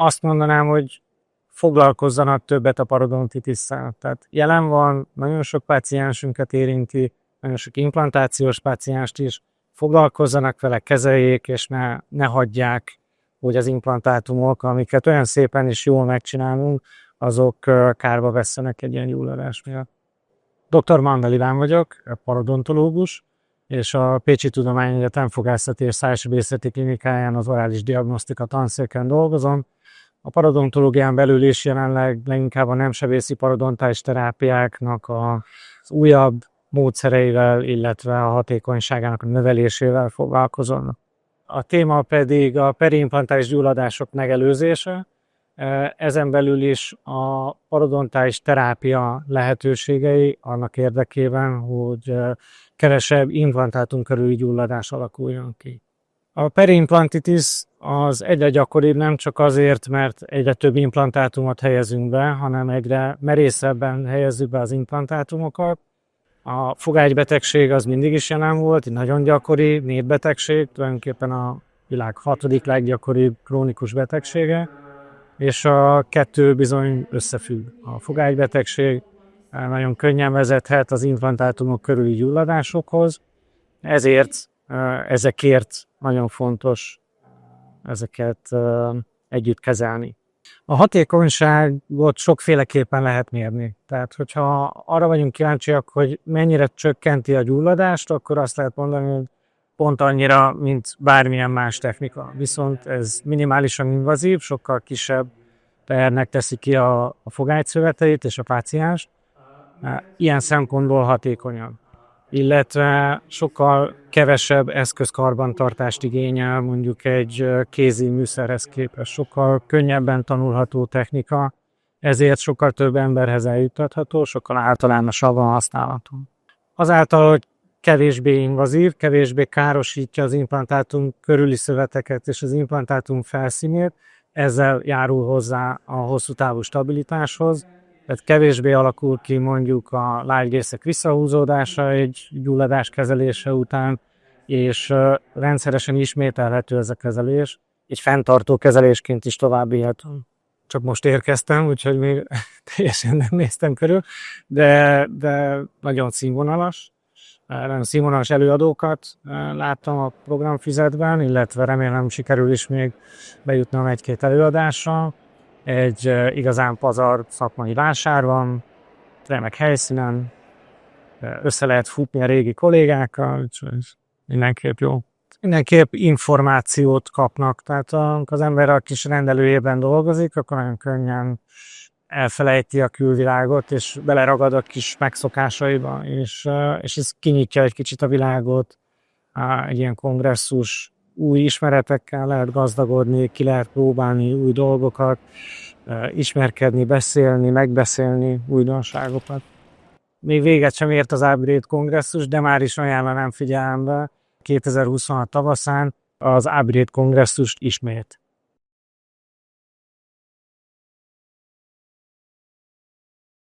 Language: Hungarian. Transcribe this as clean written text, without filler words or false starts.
azt mondanám, hogy foglalkozzanak többet a parodontitisszel. Tehát jelen van, nagyon sok páciensünket érinti, nagyon sok implantációs pácienst is, foglalkozzanak vele, kezeljék, és ne hagyják, hogy az implantátumok, amiket olyan szépen és jól megcsinálunk, azok kárba vesszenek egy ilyen gyulladás miatt. Dr. Mandel Iván vagyok, parodontológus, és a Pécsi Tudományegyetem Fogászati és Szájsebészeti Klinikáján az orális diagnosztika tanszéken dolgozom. A parodontológián belül is jelenleg leginkább a nemsebészi parodontális terápiáknak az újabb módszereivel, illetve a hatékonyságának a növelésével foglalkozom. A téma pedig a periimplantális gyulladások megelőzése. Ezen belül is a parodontális terápia lehetőségei annak érdekében, hogy kevesebb implantátum körüli gyulladás alakuljon ki. A periimplantitis az egyre gyakoribb nem csak azért, mert egyre több implantátumot helyezünk be, hanem egyre merészebben helyezzük be az implantátumokat. A fogágybetegség az mindig is jelen volt, egy nagyon gyakori népbetegség, tulajdonképpen a világ 6. leggyakoribb krónikus betegsége, és a kettő bizony összefügg. A fogágybetegség nagyon könnyen vezethet az implantátumok körüli gyulladásokhoz, ezekért nagyon fontos ezeket együtt kezelni. A hatékonyságot sokféleképpen lehet mérni. Tehát, hogyha arra vagyunk kíváncsiak, hogy mennyire csökkenti a gyulladást, akkor azt lehet mondani, hogy pont annyira, mint bármilyen más technika. Viszont ez minimálisan invazív, sokkal kisebb tehernek teszi ki a fogályszöveteit és a pácienst. Ilyen szempontból hatékonyabb. Illetve sokkal kevesebb eszközkarbantartást igényel mondjuk egy kézi műszerhez képest. Sokkal könnyebben tanulható technika, ezért sokkal több emberhez eljuttatható, sokkal általánosabban használható. Azáltal, hogy kevésbé invazív, kevésbé károsítja az implantátum körüli szöveteket és az implantátum felszínét, ezzel járul hozzá a hosszú távú stabilitáshoz. Tehát kevésbé alakul ki mondjuk a lágyrészek visszahúzódása egy gyulladás kezelése után, és rendszeresen ismételhető ez a kezelés. Egy fenntartó kezelésként is tovább élhető. Csak most érkeztem, úgyhogy még teljesen nem néztem körül, de nagyon színvonalas. Nagyon színvonalas előadókat láttam a programfüzetben, illetve remélem sikerül is még bejutnom egy-két előadásra. Egy igazán pazar szakmai vásár van, remek helyszínen, össze lehet futni a régi kollégákkal, úgyhogy mindenképp jó. Mindenképp információt kapnak, tehát az ember a kis rendelőjében dolgozik, akkor nagyon könnyen elfelejti a külvilágot, és beleragad a kis megszokásaiba, és ez kinyitja egy kicsit a világot. Egy ilyen kongresszus új ismeretekkel lehet gazdagodni, ki lehet próbálni új dolgokat, ismerkedni, beszélni, megbeszélni újdonságokat. Még véget sem ért az Upgrade kongresszus, de már is ajánlanám figyelembe 2026 tavaszán az Upgrade kongresszust ismét.